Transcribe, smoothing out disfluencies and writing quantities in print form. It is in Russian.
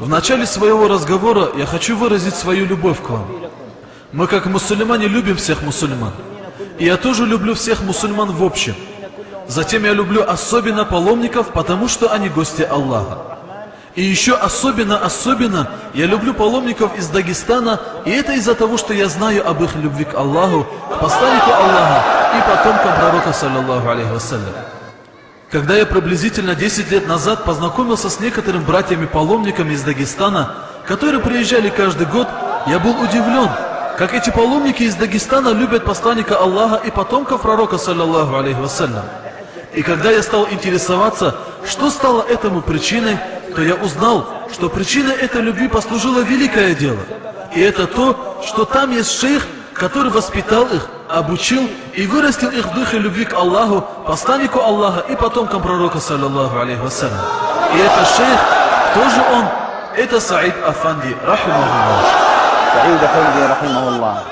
В начале своего разговора я хочу выразить свою любовь к вам. Мы, как мусульмане, любим всех мусульман. И я тоже люблю всех мусульман в общем. Затем я люблю особенно паломников, потому что они гости Аллаха. И еще особенно я люблю паломников из Дагестана, и это из-за того, что я знаю об их любви к Аллаху, к посланнику Аллаха и потомкам пророка, саллаллаху алейхи вассалям. Когда я приблизительно 10 лет назад познакомился с некоторыми братьями-паломниками из Дагестана, которые приезжали каждый год, я был удивлен, как эти паломники из Дагестана любят посланника Аллаха и потомков пророка, саллаллаху алейхи вассалям. И когда я стал интересоваться, что стало этому причиной, то я узнал, что причиной этой любви послужило великое дело. И это то, что там есть шейх, который воспитал их, обучил и вырастил их в духе любви к Аллаху, посланнику Аллаха и потомкам пророка, саллаллаху алейхи вассалям. И это шейх, кто же он? Это Саид Афанди, рахимахуллах. Саид Афанди, рахимахуллах.